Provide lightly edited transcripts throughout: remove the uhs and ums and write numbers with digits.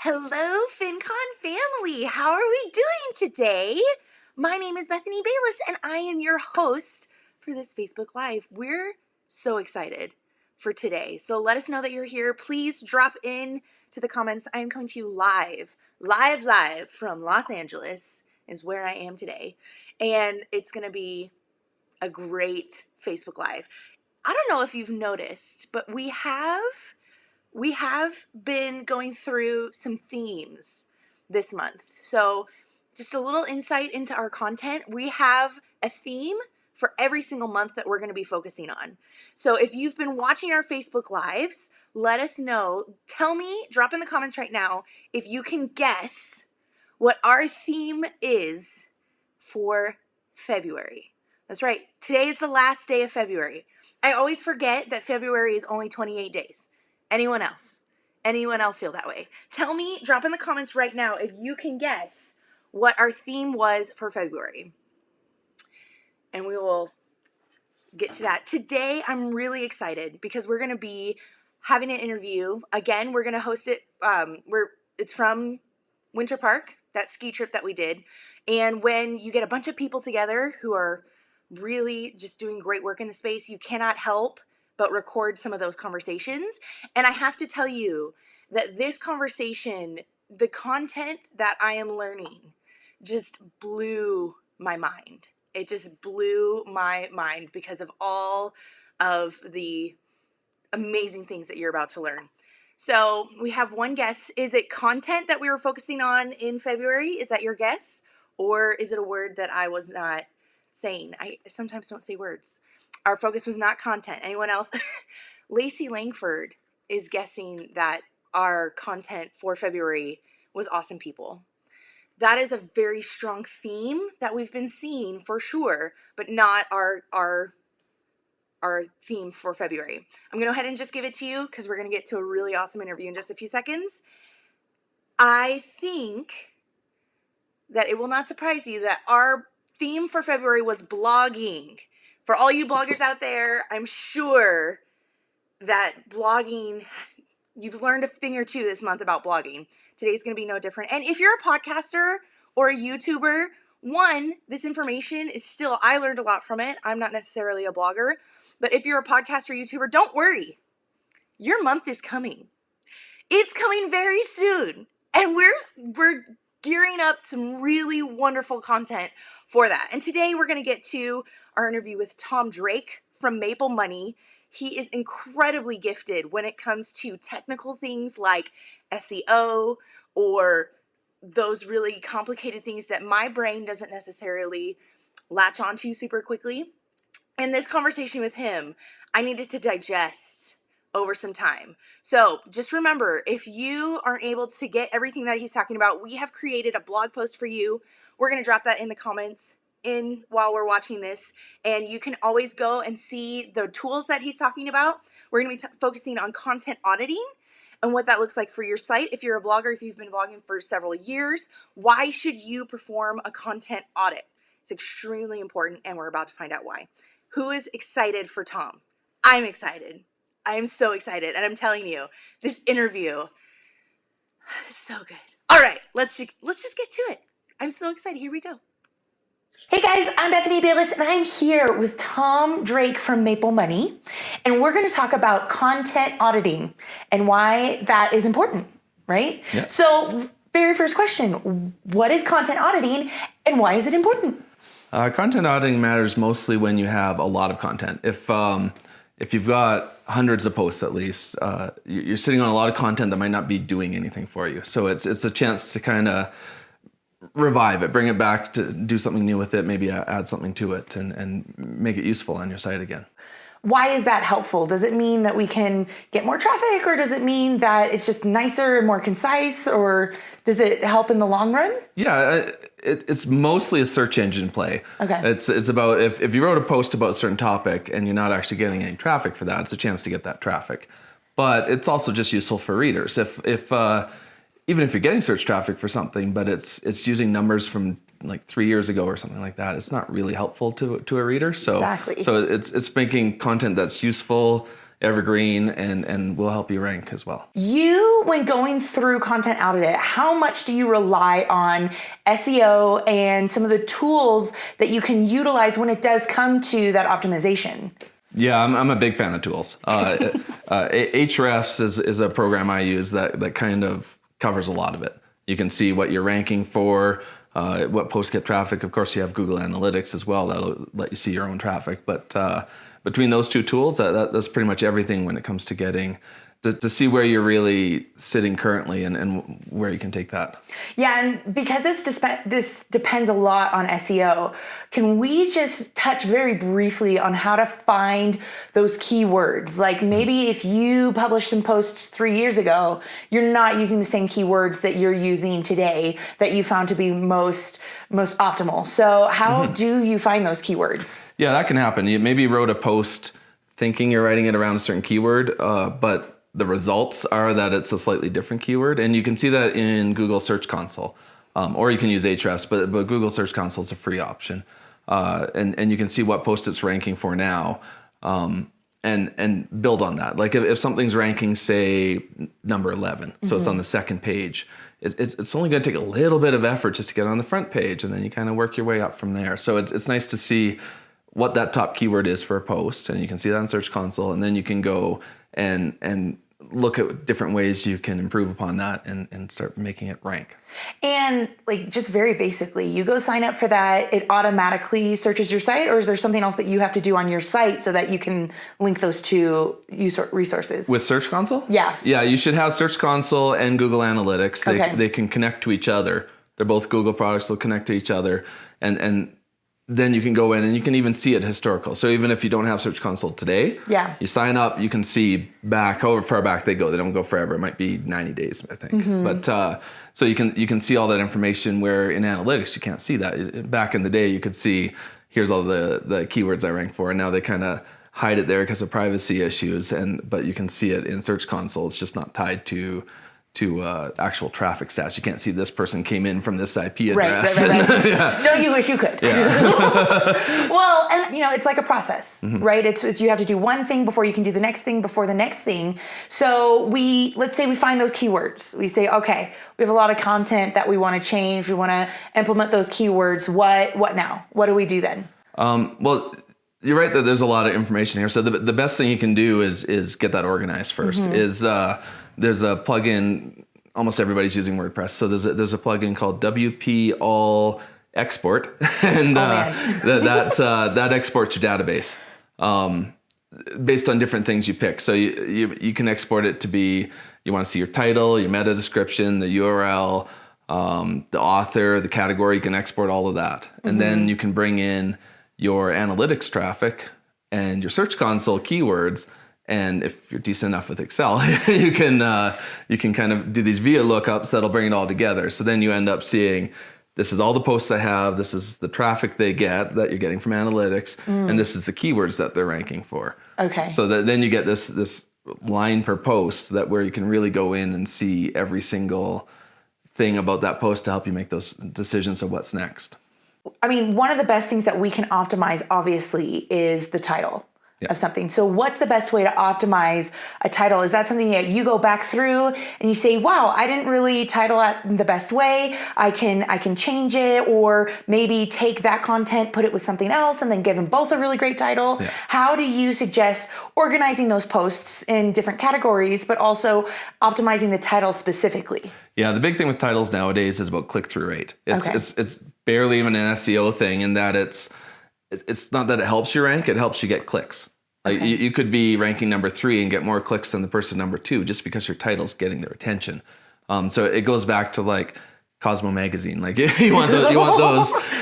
Hello, FinCon family. How are we doing today? My name is Bethany Bayless, and I am your host for this Facebook Live. We're so excited for today. So let us know that you're here. Please drop in to the comments. I am coming to you live from Los Angeles is where I am today. And it's going to be a great Facebook Live. I don't know if you've noticed, but we have been going through some themes this month. So just a little insight into our content. We have a theme for every single month that we're going to be focusing on. So if you've been watching our Facebook Lives, let us know. Tell me, drop in the comments right now, if you can guess what our theme is for February. That's right. Today is the last day of February. I always forget that February is only 28 days. Anyone else? Anyone else feel that way? Tell me, drop in the comments right now if you can guess what our theme was for February. And we will get to that. Today, I'm really excited because we're going to be having an interview. Again, we're going to host it. It's from Winter Park, that ski trip that we did. And when you get a bunch of people together who are really just doing great work in the space, you cannot help but record some of those conversations. And I have to tell you that this conversation, the content that I am learning just blew my mind. It just blew my mind because of all of the amazing things that you're about to learn. So we have one guess. Is it content that we were focusing on in February? Is that your guess? Or is it a word that I was not saying? I sometimes don't say words. Our focus was not content. Anyone else? Lacey Langford is guessing that our content for February was awesome people. That is a very strong theme that we've been seeing for sure, but not our theme for February. I'm going to go ahead and just give it to you because we're going to get to a really awesome interview in just a few seconds. I think that it will not surprise you that our theme for February was blogging. For all you bloggers out there, I'm sure that blogging, you've learned a thing or two this month about blogging. Today's going to be no different. And if you're a podcaster or a YouTuber, one, this information is still, I learned a lot from it. I'm not necessarily a blogger, but if you're a podcaster or YouTuber, don't worry. Your month is coming. It's coming very soon. And we're gearing up some really wonderful content for that. And today we're going to get to our interview with Tom Drake from Maple Money. He is incredibly gifted when it comes to technical things like SEO or those really complicated things that my brain doesn't necessarily latch onto super quickly. In this conversation with him, I needed to digest over some time. So just remember, if you aren't able to get everything that he's talking about, we have created a blog post for you. We're going to drop that in the comments while we're watching this, and you can always go and see the tools that he's talking about. We're going to be focusing on content auditing and what that looks like for your site. If you're a blogger, if you've been blogging for several years, why should you perform a content audit? It's extremely important, and we're about to find out why. Who is excited for Tom? I'm excited. I am so excited, and I'm telling you, this interview is so good. All right, let's just get to it. I'm so excited. Here we go. Hey guys, I'm Bethany Bayless, and I'm here with Tom Drake from Maple Money, and we're going to talk about content auditing and why that is important, right? Yeah. So, very first question, what is content auditing, and why is it important? Content auditing matters mostly when you have a lot of content. If you've got hundreds of posts at least, you're sitting on a lot of content that might not be doing anything for you. So it's a chance to kind of revive it, bring it back, to do something new with it, maybe add something to it and make it useful on your site again. Why is that helpful? Does it mean that we can get more traffic, or does it mean that it's just nicer and more concise, or does it help in the long run? Yeah, it's mostly a search engine play. Okay. It's about if you wrote a post about a certain topic and you're not actually getting any traffic for that, it's a chance to get that traffic. But it's also just useful for readers. Even if you're getting search traffic for something, but it's using numbers from like 3 years ago or something like that, it's not really helpful to a reader. So exactly. So it's making content that's useful evergreen, and will help you rank as well. You, when going through Content Audit, how much do you rely on SEO and some of the tools that you can utilize when it does come to that optimization? Yeah, I'm a big fan of tools. Ahrefs is a program I use that kind of covers a lot of it. You can see what you're ranking for, what posts get traffic. Of course, you have Google Analytics as well. That'll let you see your own traffic. But between those two tools, that's pretty much everything when it comes to getting to see where you're really sitting currently and where you can take that. Yeah, and because this depends a lot on SEO, can we just touch very briefly on how to find those keywords? Like maybe if you published some posts 3 years ago, you're not using the same keywords that you're using today that you found to be most optimal. So how do you find those keywords? Yeah, that can happen. You maybe wrote a post thinking you're writing it around a certain keyword, but the results are that it's a slightly different keyword. And you can see that in Google Search Console, or you can use Ahrefs, but Google Search Console is a free option. And you can see what post it's ranking for now, and build on that. Like if something's ranking, say, number 11, so it's on the second page, it's only going to take a little bit of effort just to get on the front page, and then you kind of work your way up from there. So it's nice to see what that top keyword is for a post, and you can see that in Search Console, and then you can go and look at different ways you can improve upon that and start making it rank. And like just very basically, you go sign up for that, it automatically searches your site, or is there something else that you have to do on your site so that you can link those two resources? With Search Console? Yeah. Yeah, you should have Search Console and Google Analytics. They can connect to each other. They're both Google products, they'll connect to each other. And then you can go in and you can even see it historical. So even if you don't have Search Console today, you sign up, you can see back, however far back they go. They don't go forever. It might be 90 days, I think. But so you can see all that information, where in analytics you can't see that. Back in the day, you could see, here's all the keywords I rank for, and now they kind of hide it there because of privacy issues. But you can see it in Search Console. It's just not tied to actual traffic stats. You can't see this person came in from this IP address. Right. Yeah. Don't you wish you could? Yeah. Well, and it's like a process, right? It's you have to do one thing before you can do the next thing before the next thing. So let's say we find those keywords. We say, okay, we have a lot of content that we want to change. We want to implement those keywords. What now? What do we do then? Well, you're right that there's a lot of information here. So the best thing you can do is get that organized first. There's a plugin, almost everybody's using WordPress. So there's a plugin called WP All Export, and that exports your database based on different things you pick. So you can export it to be, you want to see your title, your meta description, the URL, the author, the category. You can export all of that, and then you can bring in your analytics traffic and your Search Console keywords. And if you're decent enough with Excel, you can kind of do these VIA lookups that'll bring it all together. So then you end up seeing, this is all the posts I have, this is the traffic they get that you're getting from analytics, and this is the keywords that they're ranking for. Okay. So then you get this line per post where you can really go in and see every single thing about that post to help you make those decisions of what's next. I mean, one of the best things that we can optimize, obviously, is the title of something. So what's the best way to optimize a title? Is that something that you go back through and you say, wow, I didn't really title it the best way. I can change it, or maybe take that content, put it with something else, and then give them both a really great title. Yeah. How do you suggest organizing those posts in different categories, but also optimizing the title specifically? Yeah, the big thing with titles nowadays is about click-through rate. It's barely even an SEO thing, in that it's not that it helps you rank, it helps you get clicks. Like you could be ranking number 3 and get more clicks than the person number 2 just because your title's getting their attention. So it goes back to like Cosmo magazine. Like you want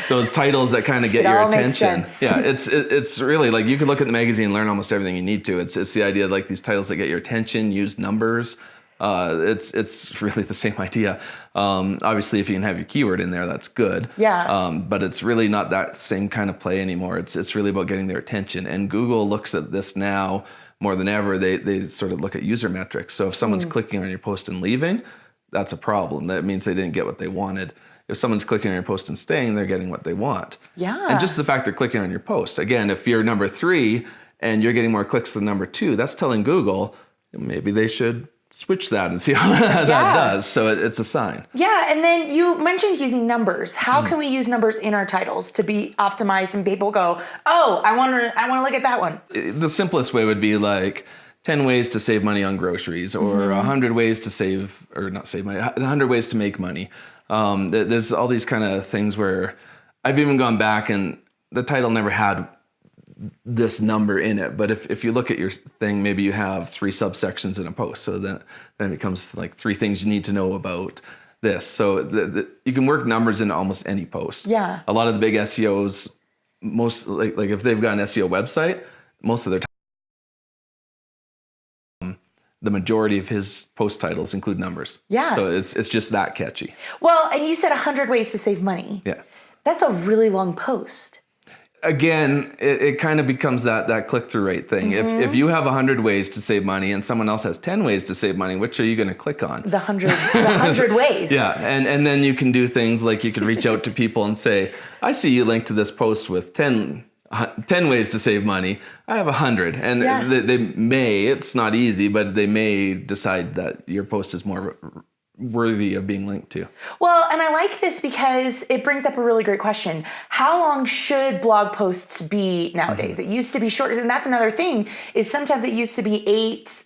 those titles that kind of get your attention. Makes sense. Yeah, it's really like, you can look at the magazine and learn almost everything you need to. It's the idea of like these titles that get your attention, use numbers. It's really the same idea. Obviously, if you can have your keyword in there, that's good. Yeah. But it's really not that same kind of play anymore. It's really about getting their attention. And Google looks at this now more than ever. They sort of look at user metrics. So if someone's clicking on your post and leaving, that's a problem. That means they didn't get what they wanted. If someone's clicking on your post and staying, they're getting what they want. Yeah. And just the fact they're clicking on your post. Again, if you're number 3 and you're getting more clicks than number 2, that's telling Google maybe they should switch that and see how that does. So it's a sign. Yeah, and then you mentioned using numbers. How can we use numbers in our titles to be optimized and people go, oh, I want to look at that one? The simplest way would be like 10 ways to save money on groceries, or 100 ways to save, or not save money, 100 ways to make money. There's all these kind of things where I've even gone back and the title never had this number in it, but if you look at your thing, maybe you have 3 subsections in a post, so then it becomes like 3 things you need to know about this. So you can work numbers into almost any post. Yeah. A lot of the big SEOs, most like if they've got an SEO website, most of their the majority of his post titles include numbers. Yeah. So it's just that catchy. Well, and you said 100 ways to save money. Yeah. That's a really long post. Again, it kind of becomes that click-through rate thing. If you have 100 ways to save money and someone else has 10 ways to save money, which are you going to click on? The 100 ways. Yeah, and then you can do things like you can reach out to people and say, I see you linked to this post with 10 ways to save money. I have 100. And they may, it's not easy, but they may decide that your post is more worthy of being linked to. Well, and I like this because it brings up a really great question. How long should blog posts be nowadays? It used to be short, and that's another thing, is sometimes it used to be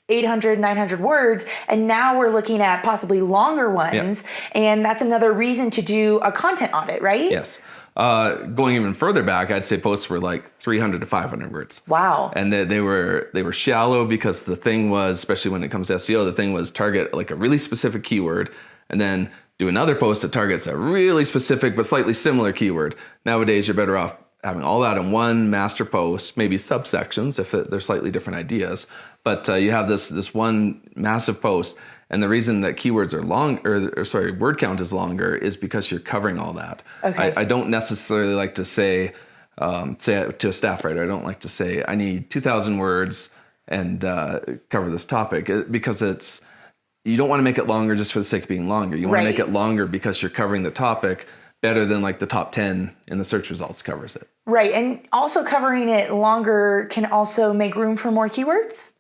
800, 900 words, and now we're looking at possibly longer ones, and that's another reason to do a content audit, right? Yes. Going even further back, I'd say posts were like 300 to 500 words. Wow. And they were shallow because the thing was, especially when it comes to SEO, the thing was target like a really specific keyword and then do another post that targets a really specific but slightly similar keyword. Nowadays, you're better off having all that in one master post, maybe subsections if they're slightly different ideas. But you have this one massive post. And the reason that keywords are long, word count is longer is because you're covering all that. Okay. I don't necessarily like to say to a staff writer, I don't like to say, I need 2,000 words and cover this topic, because you don't want to make it longer just for the sake of being longer. You want to make it longer because you're covering the topic better than like the top 10 in the search results covers it. Right. And also covering it longer can also make room for more keywords?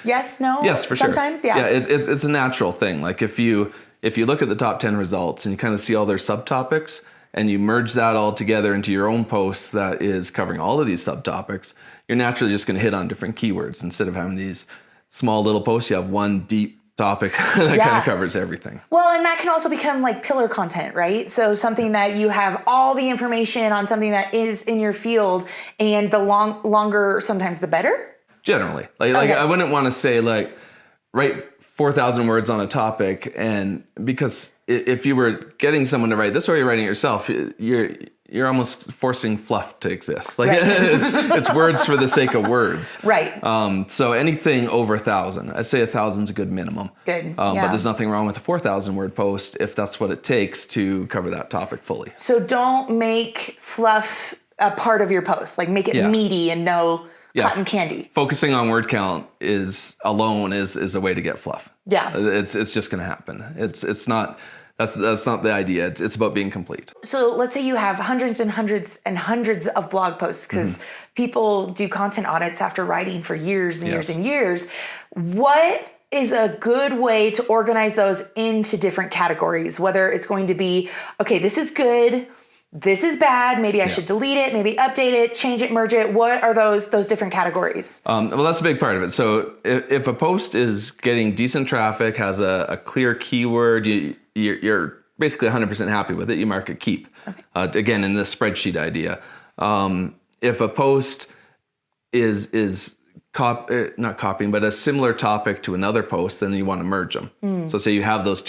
Yes, no? Yes, for Sometimes, sure. Yeah, it's a natural thing. Like if you look at the top 10 results and you kind of see all their subtopics and you merge that all together into your own post that is covering all of these subtopics, you're naturally just going to hit on different keywords. Instead of having these small little posts, you have one deep topic that kind of covers everything. Well, and that can also become like pillar content, right? So something that you have all the information on something that is in your field, and the longer sometimes the better. Generally, like I wouldn't want to say like write 4,000 words on a topic, and because if you were getting someone to write this or you're writing it yourself, you're almost forcing fluff to exist. Like it's words for the sake of words. Right. So anything over 1,000, I'd say 1,000 is a good minimum. Good. But there's nothing wrong with a 4,000 word post if that's what it takes to cover that topic fully. So don't make fluff a part of your post. Like make it meaty and no cotton candy. Focusing on word count alone is a way to get fluff. Yeah. It's just going to happen. It's not, that's not the idea. It's about being complete. So let's say you have hundreds and hundreds and hundreds of blog posts, because people do content audits after writing for years and years and years. What is a good way to organize those into different categories? Whether it's going to be, okay, this is good, this is bad, maybe I should delete it, maybe update it, change it, merge it. What are those different categories? Well, that's a big part of it. So if a post is getting decent traffic, has a clear keyword, you're basically 100% happy with it, you mark it keep. Okay. Again, in this spreadsheet idea. If a post is not copying, but a similar topic to another post, then you want to merge them. So say you have those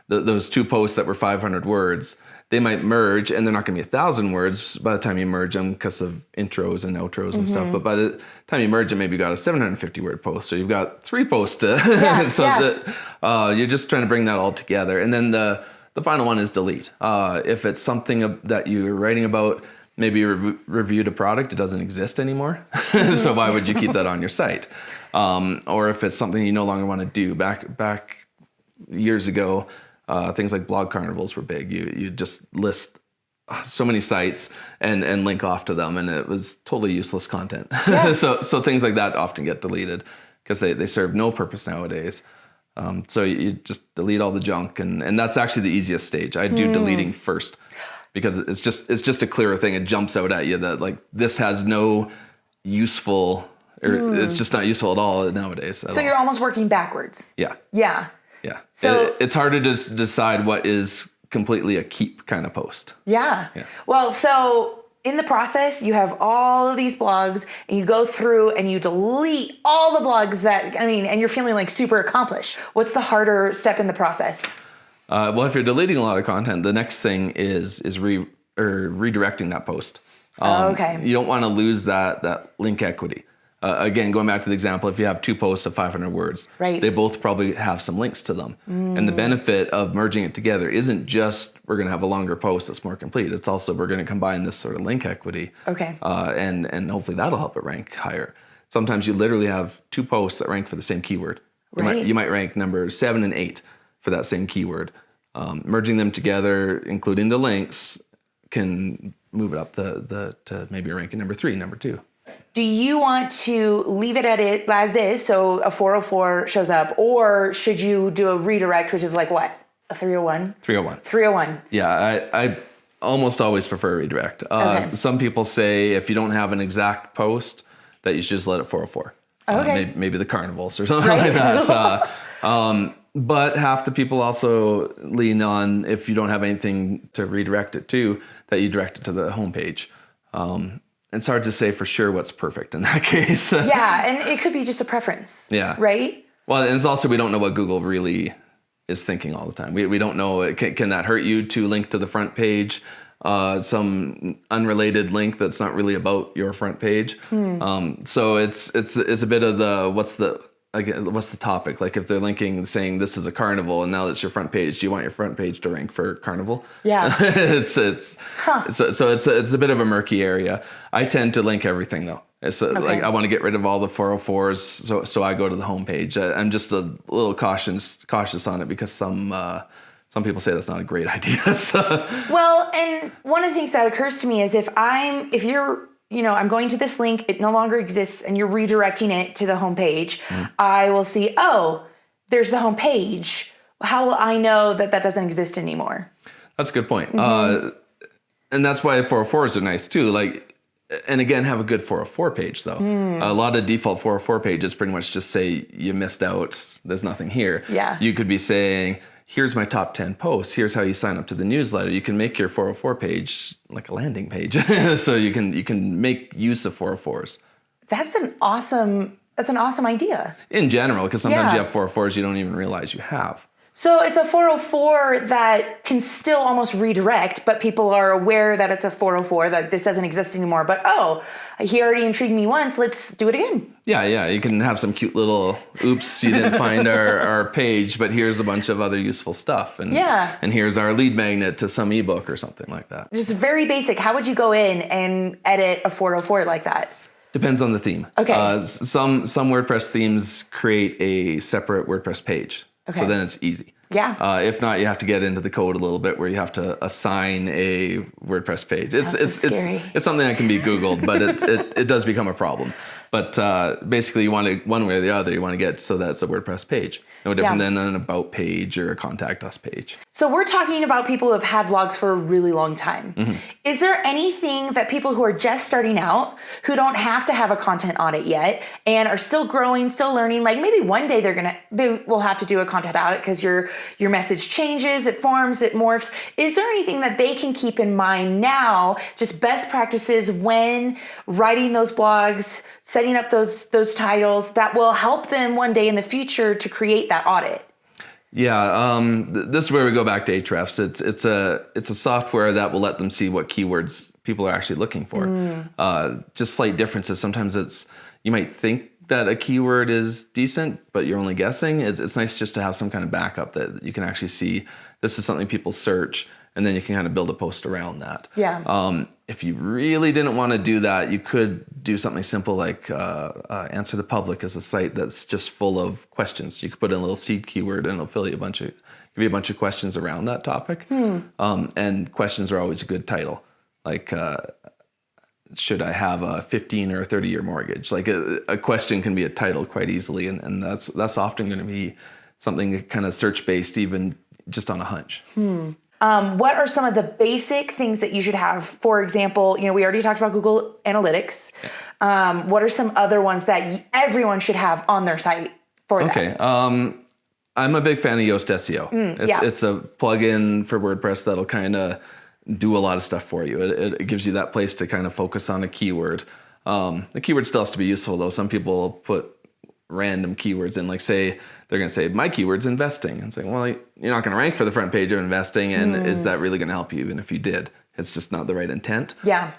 those 2 posts that were 500 words, they might merge, and they're not going to be 1,000 words by the time you merge them because of intros and outros and stuff. But by the time you merge them, maybe you got a 750 word post, or you've got 3 posts to, that you're just trying to bring that all together. And then the final one is delete. If it's something that you're writing about, maybe you reviewed a product, it doesn't exist anymore. So why would you keep that on your site? Or if it's something you no longer want to do. Back years ago, things like blog carnivals were big. You just list so many sites and link off to them, and it was totally useless content. Yeah. So things like that often get deleted because they serve no purpose nowadays. So you just delete all the junk, and that's actually the easiest stage. I do deleting first because it's just a clearer thing. It jumps out at you that like this has no useful, or it's just not useful at all nowadays. So you're almost working backwards. Yeah. Yeah. Yeah. So it's harder to decide what is completely a keep kind of post. Yeah. Well, so in the process, you have all of these blogs and you go through and you delete all the blogs and you're feeling like super accomplished. What's the harder step in the process? Well, if you're deleting a lot of content, the next thing is redirecting that post. Okay. You don't want to lose that link equity. Again, going back to the example, if you have 2 posts of 500 words, right, they both probably have some links to them. And the benefit of merging it together isn't just we're going to have a longer post that's more complete. It's also we're going to combine this sort of link equity. Okay. And hopefully that'll help it rank higher. Sometimes you literally have 2 posts that rank for the same keyword. You might rank number 7 and 8 for that same keyword. Merging them together, including the links, can move it up to maybe ranking number 3, number 2. Do you want to leave it at it as is, so a 404 shows up, or should you do a redirect, which is like what? A 301? 301. 301. Yeah, I almost always prefer redirect. Okay. Some people say if you don't have an exact post, that you should just let it 404. Okay. Maybe the carnivals or something like that. But half the people also lean on, if you don't have anything to redirect it to, that you direct it to the homepage. It's hard to say for sure what's perfect in that case. Yeah, and it could be just a preference. Yeah. Right? Well, and it's also, we don't know what Google really is thinking all the time. We don't know, can that hurt you to link to the front page? Some unrelated link that's not really about your front page. So it's a bit of the, what's the topic? Like if they're linking saying this is a carnival and now that's your front page, do you want your front page to rank for carnival? Yeah. it's a bit of a murky area. I tend to link everything though. It's like I want to get rid of all the 404s, so I go to the homepage. I'm just a little cautious on it because some people say that's not a great idea. So. Well, and one of the things that occurs to me is if I'm going to this link, it no longer exists, and you're redirecting it to the homepage, I will see, oh, there's the homepage. How will I know that doesn't exist anymore? That's a good point. And that's why 404s are nice too. Like, and again, have a good 404 page though. A lot of default 404 pages pretty much just say you missed out. There's nothing here. Yeah. You could be saying, here's my top 10 posts. Here's how you sign up to the newsletter. You can make your 404 page like a landing page. So you can make use of 404s. That's an awesome idea. In general, because sometimes you have 404s you don't even realize you have. So it's a 404 that can still almost redirect, but people are aware that it's a 404, that this doesn't exist anymore. But, he already intrigued me once. Let's do it again. Yeah. You can have some cute little, oops, you didn't find our page, but here's a bunch of other useful stuff. And here's our lead magnet to some ebook or something like that. Just very basic. How would you go in and edit a 404 like that? Depends on the theme. Okay. Some WordPress themes create a separate WordPress page. Okay. So then it's easy. Yeah. If not, you have to get into the code a little bit where you have to assign a WordPress page. It's scary. It's something that can be Googled, but it does become a problem. But basically, you want to, one way or the other, you want to get so that it's a WordPress page. No different than an about page or a contact us page. So we're talking about people who have had blogs for a really long time. Mm-hmm. Is there anything that people who are just starting out, who don't have to have a content audit yet, and are still growing, still learning, like maybe one day they will have to do a content audit because your message changes, it forms, it morphs. Is there anything that they can keep in mind now, just best practices when writing those blogs, setting up those titles that will help them one day in the future to create that audit? Yeah, this is where we go back to Ahrefs. It's a software that will let them see what keywords people are actually looking for. Just slight differences. Sometimes you might think that a keyword is decent, but you're only guessing. It's nice just to have some kind of backup that you can actually see this is something people search, and then you can kind of build a post around that. Yeah. If you really didn't want to do that, you could do something simple like Answer the Public is a site that's just full of questions. You could put in a little seed keyword and it'll give you a bunch of questions around that topic. And questions are always a good title. Like, should I have a 15 or 30-year mortgage? Like a question can be a title quite easily, and that's often going to be something kind of search-based, even just on a hunch. What are some of the basic things that you should have? For example, we already talked about Google Analytics. What are some other ones that everyone should have on their site for that? Okay. I'm a big fan of Yoast SEO. It's a plugin for WordPress that'll kind of do a lot of stuff for you. It gives you that place to kind of focus on a keyword. The keyword still has to be useful though. Some people put random keywords in, like say, they're going to say, my keyword's investing. And say, well, you're not going to rank for the front page of investing. And is that really going to help you? Even if you did, it's just not the right intent. Yeah.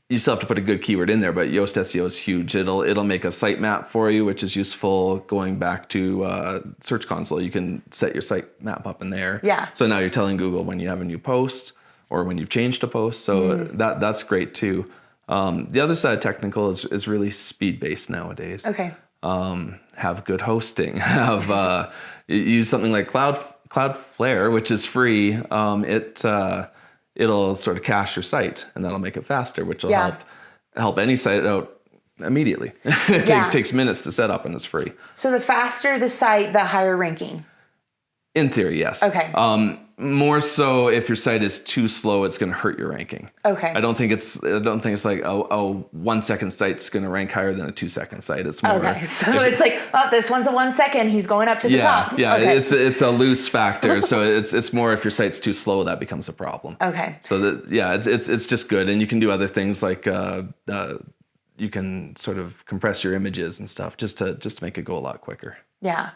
You still have to put a good keyword in there, but Yoast SEO is huge. It'll make a sitemap for you, which is useful going back to Search Console. You can set your sitemap up in there. Yeah. So now you're telling Google when you have a new post or when you've changed a post. So that's great too. The other side of technical is really speed-based nowadays. Okay. Have good hosting. Have use something like Cloudflare, which is free. It'll sort of cache your site, and that'll make it faster, which will help any site out immediately. It takes minutes to set up, and it's free. So the faster the site, the higher ranking. In theory, yes. Okay. More so if your site is too slow, it's going to hurt your ranking. Okay. I don't think it's like a 1 second site's going to rank higher than a 2 second site. It's more. Okay. So it's like, this one's a 1 second. He's going up to the top. Yeah. Okay. It's a loose factor. So it's more if your site's too slow, that becomes a problem. Okay. So it's just good, and you can do other things like you can sort of compress your images and stuff just to make it go a lot quicker. Yeah.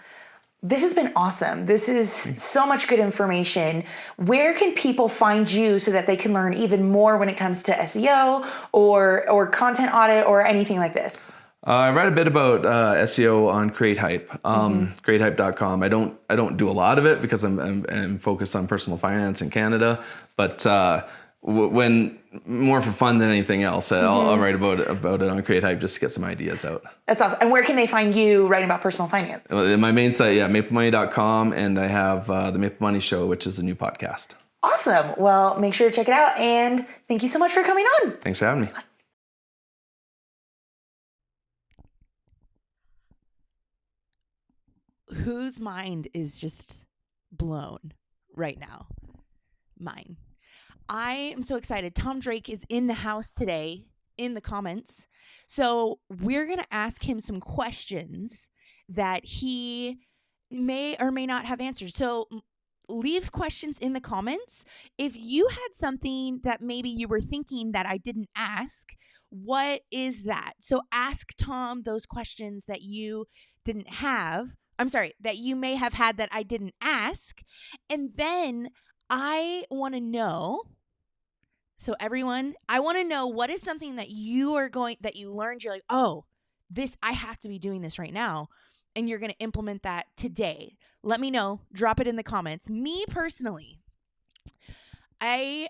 This has been awesome. This is so much good information. Where can people find you so that they can learn even more when it comes to SEO or content audit or anything like this? I write a bit about SEO on CreateHype, CreateHype.com. I don't do a lot of it because I'm focused on personal finance in Canada, but when more for fun than anything else, I'll write about it on CreateHype just to get some ideas out. That's awesome. And where can they find you writing about personal finance? My main site, maplemoney.com, and I have the Maple Money Show, which is a new podcast. Awesome. Well, make sure to check it out, and thank you so much for coming on. Thanks for having me. Whose mind is just blown right now? Mine. I am so excited. Tom Drake is in the house today in the comments. So we're going to ask him some questions that he may or may not have answered. So leave questions in the comments. If you had something that maybe you were thinking that I didn't ask, what is that? So ask Tom those questions that you didn't have. I'm sorry, that you may have had that I didn't ask. And then I want to know, so everyone, I want to know what is something that you learned, you're like, oh, I have to be doing this right now. And you're going to implement that today. Let me know. Drop it in the comments. Me personally, I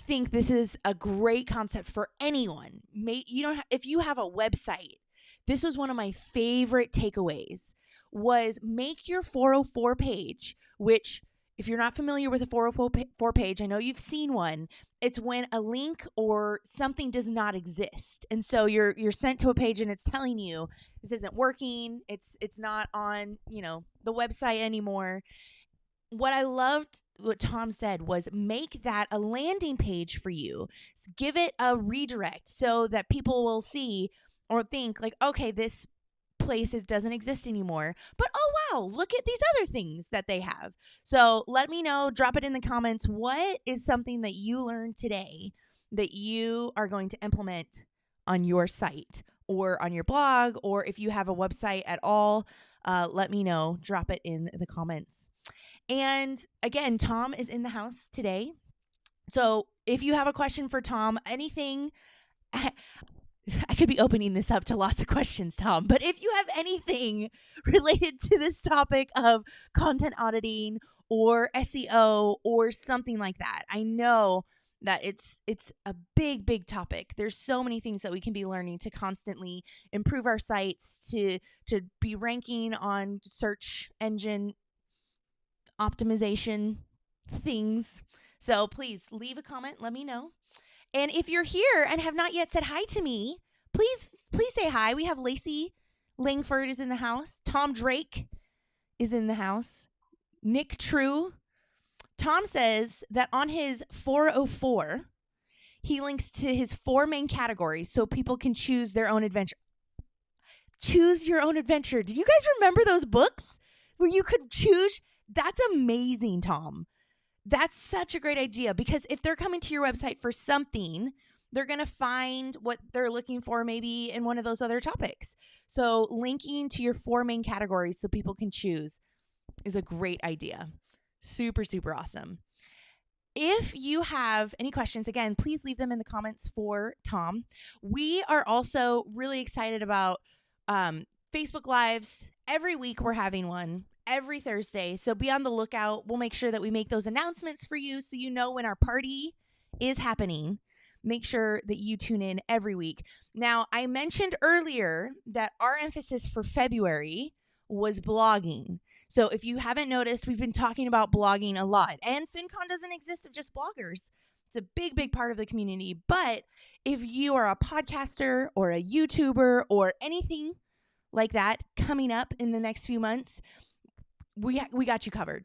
think this is a great concept for anyone. If you have a website, this was one of my favorite takeaways, was make your 404 page, which if you're not familiar with a 404 page, I know you've seen one. It's when a link or something does not exist. And so you're sent to a page and it's telling you this isn't working. It's not on, the website anymore. What I loved what Tom said was make that a landing page for you. Give it a redirect so that people will see or think like, okay, this place doesn't exist anymore, but oh wow, look at these other things that they have. So let me know, drop it in the comments. What is something that you learned today that you are going to implement on your site or on your blog, or if you have a website at all, let me know, drop it in the comments. And again, Tom is in the house today. So if you have a question for Tom, anything, I could be opening this up to lots of questions, Tom, but if you have anything related to this topic of content auditing or SEO or something like that. I know that it's a big topic. There's so many things that we can be learning to constantly improve our sites, to be ranking on search engine optimization things. So please leave a comment, let me know. And if you're here and have not yet said hi to me, please say hi. We have Lacey Langford is in the house. Tom Drake is in the house. Nick True. Tom says that on his 404, he links to his 4 main categories so people can choose their own adventure. Choose your own adventure. Do you guys remember those books where you could choose? That's amazing, Tom. That's such a great idea, because if they're coming to your website for something, they're going to find what they're looking for maybe in one of those other topics. So linking to your 4 main categories so people can choose is a great idea. Super, super awesome. If you have any questions, again, please leave them in the comments for Tom. We are also really excited about Facebook Lives. Every week we're having one. Every Thursday. So be on the lookout. We'll make sure that we make those announcements for you so you know when our party is happening. Make sure that you tune in every week. Now, I mentioned earlier that our emphasis for February was blogging. So if you haven't noticed, we've been talking about blogging a lot. And FinCon doesn't exist of just bloggers. It's a big part of the community. But if you are a podcaster or a YouTuber or anything like that coming up in the next few months, we got you covered.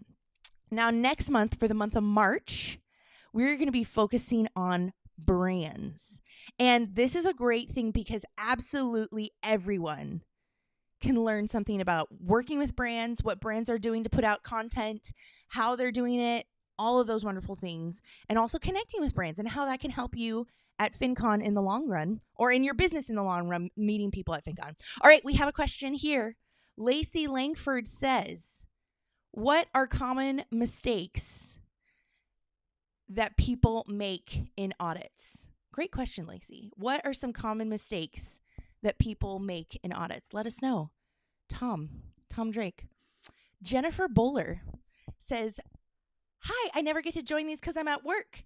Now, next month, for the month of March, we're going to be focusing on brands. And this is a great thing because absolutely everyone can learn something about working with brands, what brands are doing to put out content, how they're doing it, all of those wonderful things, and also connecting with brands and how that can help you at FinCon in the long run, or in your business in the long run, meeting people at FinCon. All right, we have a question here. Lacey Langford says, what are common mistakes that people make in audits? Great question, Lacey. What are some common mistakes that people make in audits? Let us know. Tom Drake. Jennifer Bowler says, hi, I never get to join these because I'm at work.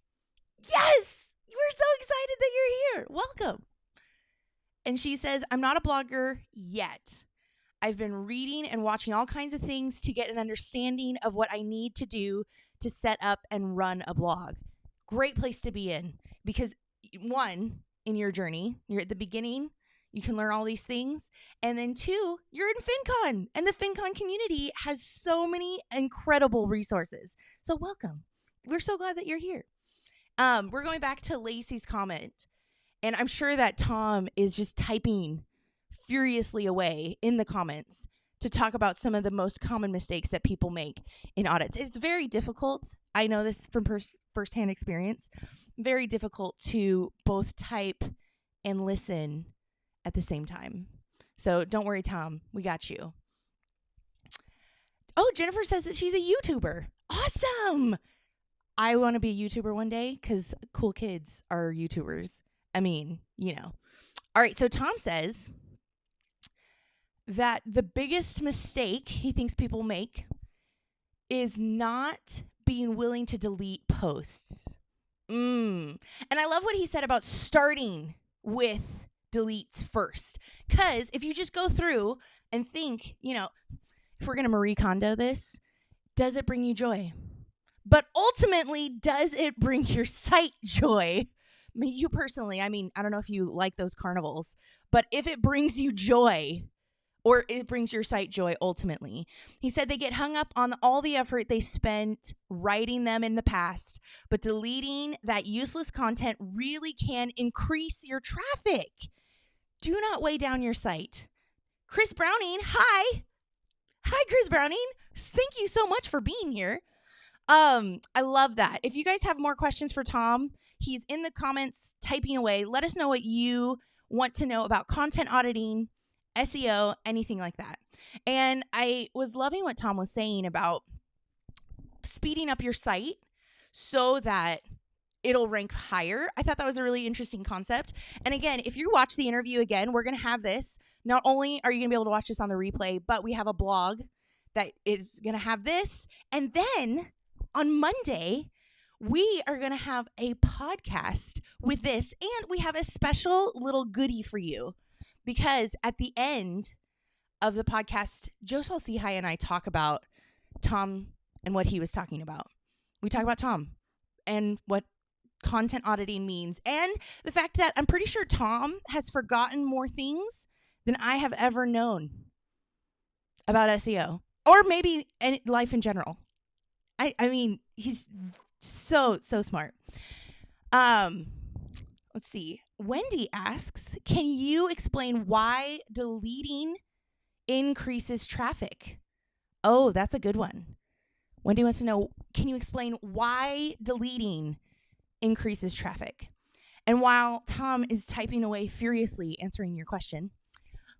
Yes! We're so excited that you're here. Welcome. And she says, I'm not a blogger yet. I've been reading and watching all kinds of things to get an understanding of what I need to do to set up and run a blog. Great place to be in, because 1, in your journey, you're at the beginning, you can learn all these things. And then 2, you're in FinCon, and the FinCon community has so many incredible resources. So welcome. We're so glad that you're here. We're going back to Lacey's comment, and I'm sure that Tom is just typing furiously away in the comments to talk about some of the most common mistakes that people make in audits. It's very difficult. I know this from firsthand experience. Very difficult to both type and listen at the same time. So don't worry, Tom. We got you. Oh, Jennifer says that she's a YouTuber. Awesome. I want to be a YouTuber one day because cool kids are YouTubers. I mean, you know. All right, so Tom says that the biggest mistake he thinks people make is not being willing to delete posts. And I love what he said about starting with deletes first. Because if you just go through and think, you know, if we're going to Marie Kondo this, does it bring you joy? But ultimately, does it bring your site joy? I mean, you personally, I don't know if you like those carnivals, but if it brings you joy, or it brings your site joy ultimately. He said they get hung up on all the effort they spent writing them in the past, but deleting that useless content really can increase your traffic. Do not weigh down your site. Chris Browning, hi. Hi, Chris Browning. Thank you so much for being here. I love that. If you guys have more questions for Tom, he's in the comments typing away. Let us know what you want to know about content auditing, SEO, anything like that. And I was loving what Tom was saying about speeding up your site so that it'll rank higher. I thought that was a really interesting concept. And again, if you watch the interview again, we're going to have this. Not only are you going to be able to watch this on the replay, but we have a blog that is going to have this. And then on Monday, we are going to have a podcast with this. And we have a special little goodie for you because at the end of the podcast, Joe Salsihai and I talk about Tom and what he was talking about. We talk about Tom and what content auditing means, and the fact that I'm pretty sure Tom has forgotten more things than I have ever known about SEO, or maybe life in general. I mean, he's so smart. Let's see. Wendy asks, can you explain why deleting increases traffic? Oh, that's a good one. Wendy wants to know, can you explain why deleting increases traffic? And while Tom is typing away furiously answering your question,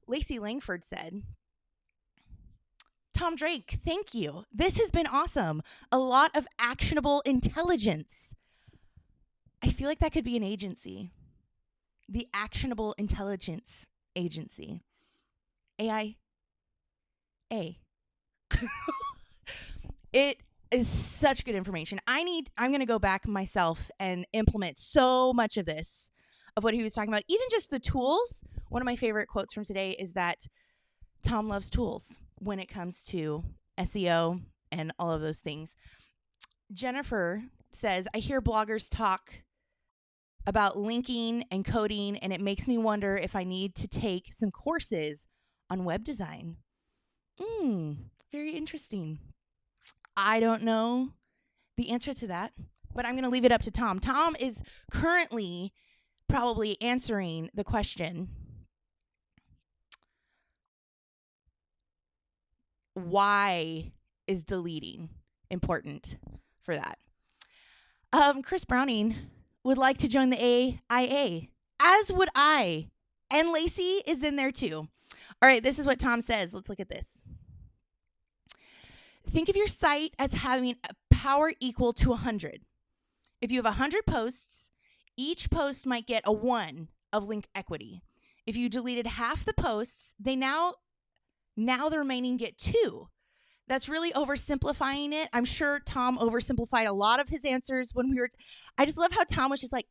Lacey Langford said, Tom Drake, thank you. This has been awesome. A lot of actionable intelligence. I feel like that could be an agency. The Actionable Intelligence Agency. AIA. It is such good information. I'm going to go back myself and implement so much of this, of what he was talking about. Even just the tools. One of my favorite quotes from today is that Tom loves tools when it comes to SEO and all of those things. Jennifer says, I hear bloggers talk about linking and coding, and it makes me wonder if I need to take some courses on web design. Very interesting. I don't know the answer to that, but I'm going to leave it up to Tom. Tom is currently probably answering the question, why is deleting important for that? Chris Browning would like to join the AIA, as would I. And Lacey is in there too. All right, this is what Tom says. Let's look at this. Think of your site as having a power equal to 100. If you have 100 posts, each post might get a 1 of link equity. If you deleted half the posts, now the remaining get 2. That's really oversimplifying it. I'm sure Tom oversimplified a lot of his answers when we were. I just love how Tom was just like,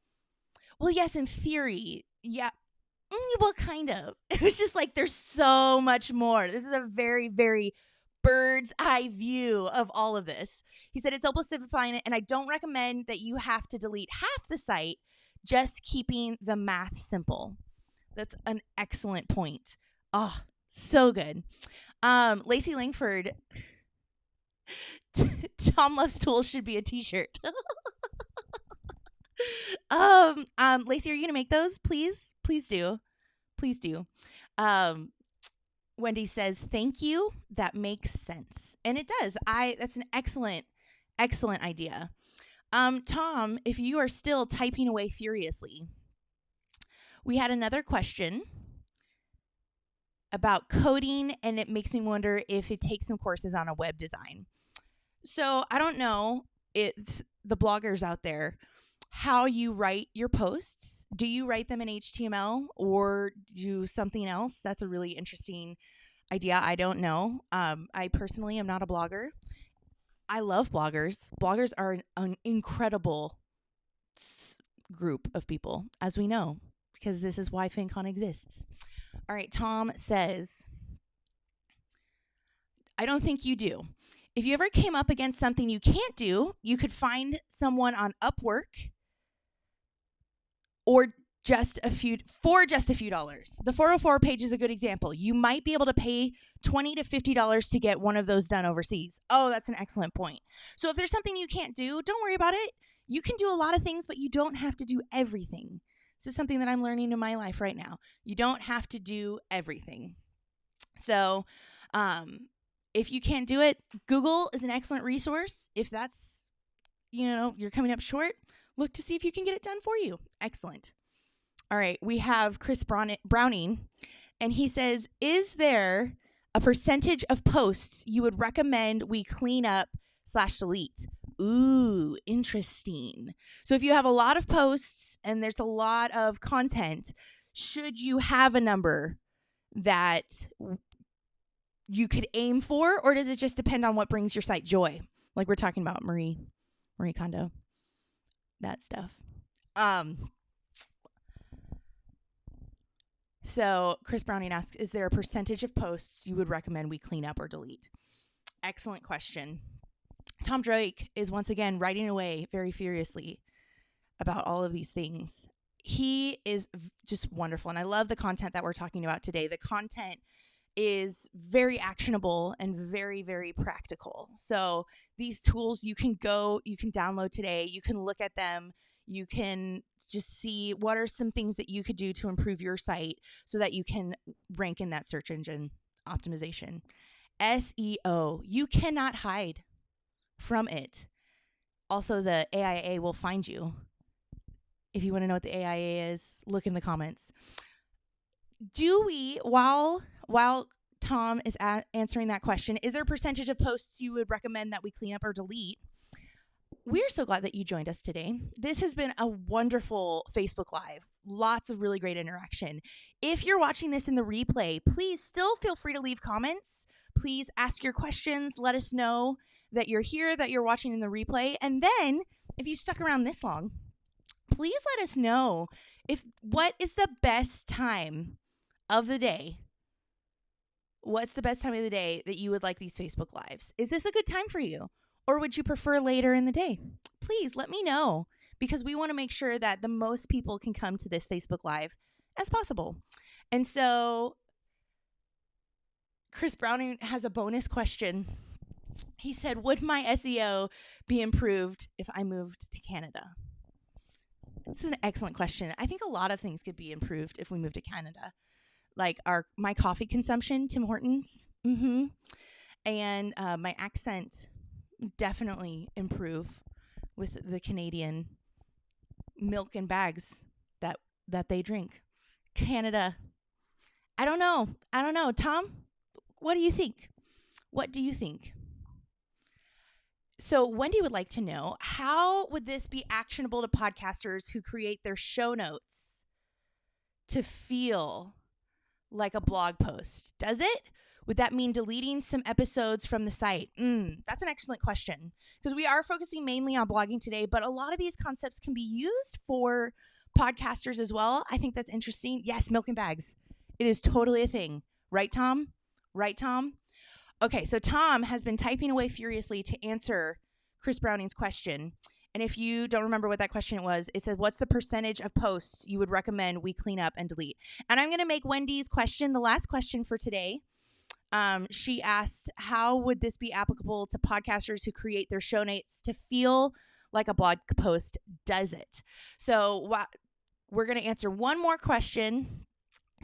well, yes, in theory, yeah. Well, kind of. It was just like, there's so much more. This is a very, very bird's eye view of all of this. He said it's oversimplifying it, and I don't recommend that you have to delete half the site, just keeping the math simple. That's an excellent point. Oh, so good. Lacey Langford, Tom loves tools should be a t-shirt. Lacey, are you gonna make those? Please do. Wendy says, thank you. That makes sense. And it does. That's an excellent idea. Tom, if you are still typing away furiously, we had another question about coding, and it makes me wonder if it takes some courses on a web design. So I don't know, it's the bloggers out there, how you write your posts. Do you write them in HTML or do something else? That's a really interesting idea. I don't know. I personally am not a blogger. I love bloggers. Bloggers are an incredible group of people, as we know, because this is why FinCon exists. All right, Tom says, I don't think you do. If you ever came up against something you can't do, you could find someone on Upwork or just a few dollars. The 404 page is a good example. You might be able to pay $20 to $50 to get one of those done overseas. Oh, that's an excellent point. So if there's something you can't do, don't worry about it. You can do a lot of things, but you don't have to do everything. This is something that I'm learning in my life right now. You don't have to do everything. So, if you can't do it, Google is an excellent resource. If that's, you're coming up short, look to see if you can get it done for you. Excellent. All right, we have Chris Browning, and he says, is there a percentage of posts you would recommend we clean up / delete? Ooh, interesting. So if you have a lot of posts and there's a lot of content, should you have a number that you could aim for, or does it just depend on what brings your site joy? Like we're talking about Marie Kondo, that stuff. So Chris Browning asks, is there a percentage of posts you would recommend we clean up or delete? Excellent question. Tom Drake is once again writing away very furiously about all of these things. He is just wonderful. And I love the content that we're talking about today. The content is very actionable and very, very practical. So these tools you can download today. You can look at them. You can just see what are some things that you could do to improve your site so that you can rank in that search engine optimization. SEO, you cannot hide from it. Also, the AIA will find you. If you want to know what the AIA is, look in the comments. Do we, while Tom is answering that question, is there a percentage of posts you would recommend that we clean up or delete? We're so glad that you joined us today. This has been a wonderful Facebook Live. Lots of really great interaction. If you're watching this in the replay, please still feel free to leave comments. Please ask your questions. Let us know that you're here, that you're watching in the replay. And then, if you stuck around this long, please let us know what is the best time of the day. What's the best time of the day that you would like these Facebook Lives? Is this a good time for you? Or would you prefer later in the day? Please let me know, because we want to make sure that the most people can come to this Facebook Live as possible. And so Chris Browning has a bonus question. He said, would my SEO be improved if I moved to Canada? It's an excellent question. I think a lot of things could be improved if we moved to Canada. Like my coffee consumption, Tim Hortons, and my accent definitely improve with the Canadian milk and bags that they drink. Canada, I don't know. Tom, what do you think? So Wendy would like to know, how would this be actionable to podcasters who create their show notes to feel like a blog post? Does it? Would that mean deleting some episodes from the site? That's an excellent question, because we are focusing mainly on blogging today, but a lot of these concepts can be used for podcasters as well. I think that's interesting. Yes, milk and bags. It is totally a thing. Right, Tom? Okay, so Tom has been typing away furiously to answer Chris Browning's question. And if you don't remember what that question was, it said, what's the percentage of posts you would recommend we clean up and delete? And I'm going to make Wendy's question the last question for today. She asked, how would this be applicable to podcasters who create their show notes to feel like a blog post does it? So we're going to answer one more question.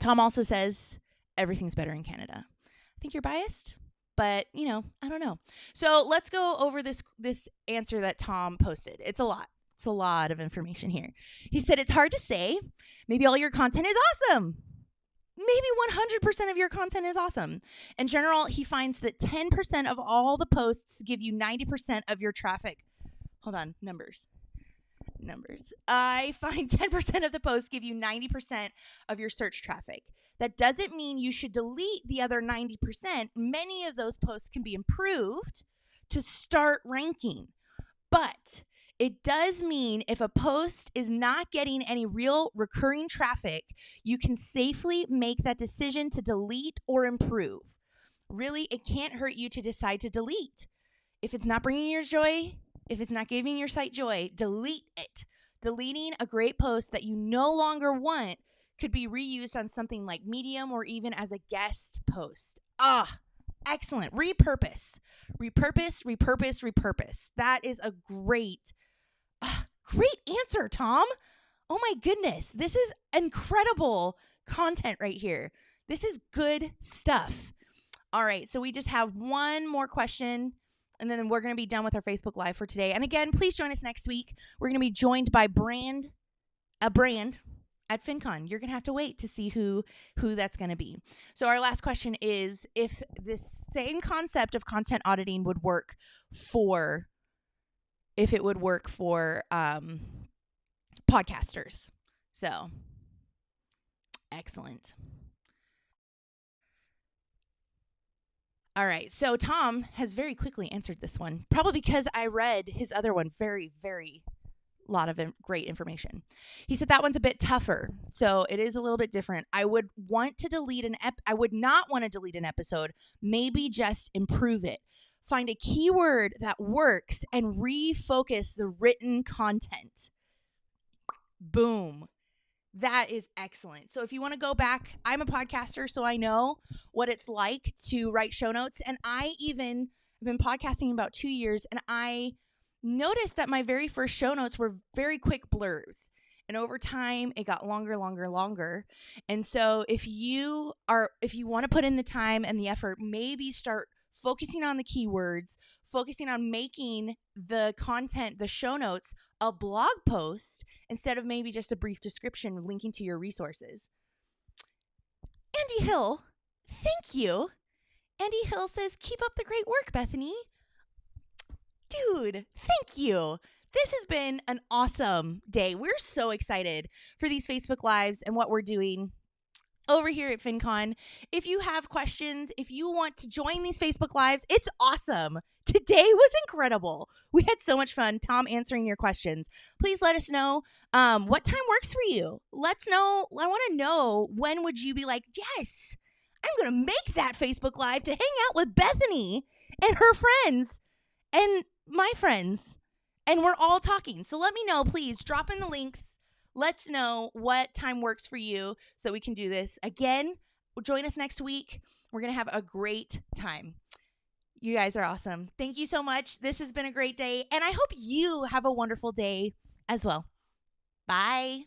Tom also says, everything's better in Canada. I think you're biased, but I don't know. So let's go over this answer that Tom posted. It's a lot. It's a lot of information here. He said, it's hard to say. Maybe all your content is awesome. Maybe 100% of your content is awesome. In general, he finds that 10% of all the posts give you 90% of your traffic. Hold on, numbers. I find 10% of the posts give you 90% of your search traffic. That doesn't mean you should delete the other 90%. Many of those posts can be improved to start ranking. But it does mean if a post is not getting any real recurring traffic, you can safely make that decision to delete or improve. Really, it can't hurt you to decide to delete. If it's not bringing you joy, if it's not giving your site joy, delete it. Deleting a great post that you no longer want could be reused on something like Medium or even as a guest post. Excellent. Repurpose. That is a great answer, Tom. Oh my goodness. This is incredible content right here. This is good stuff. All right. So we just have one more question, and then we're going to be done with our Facebook Live for today. And again, please join us next week. We're going to be joined by a brand at FinCon. You're going to have to wait to see who that's going to be. So our last question is, if this same concept of content auditing would work for podcasters. So excellent. All right. So Tom has very quickly answered this one, probably because I read his other one very, very lot of great information. He said that one's a bit tougher, so it is a little bit different. I would want to delete I would not want to delete an episode, maybe just improve it. Find a keyword that works and refocus the written content. Boom. That is excellent. So if you want to go back, I'm a podcaster, so I know what it's like to write show notes. And I even have been podcasting about 2 years, and I noticed that my very first show notes were very quick blurs. And over time, it got longer. And so if you want to put in the time and the effort, maybe start focusing on the keywords, focusing on making the content, the show notes, a blog post instead of maybe just a brief description linking to your resources. Andy Hill, thank you. Andy Hill says, keep up the great work, Bethany. Dude, thank you. This has been an awesome day. We're so excited for these Facebook Lives and what we're doing over here at FinCon. If you have questions, if you want to join these Facebook Lives, it's awesome. Today was incredible. We had so much fun. Tom answering your questions. Please let us know what time works for you. Let's know. I want to know, when would you be like, yes, I'm going to make that Facebook Live to hang out with Bethany and her friends and my friends. And we're all talking. So let me know, please. Drop in the links. Let's know what time works for you so we can do this. Again, join us next week. We're going to have a great time. You guys are awesome. Thank you so much. This has been a great day, and I hope you have a wonderful day as well. Bye.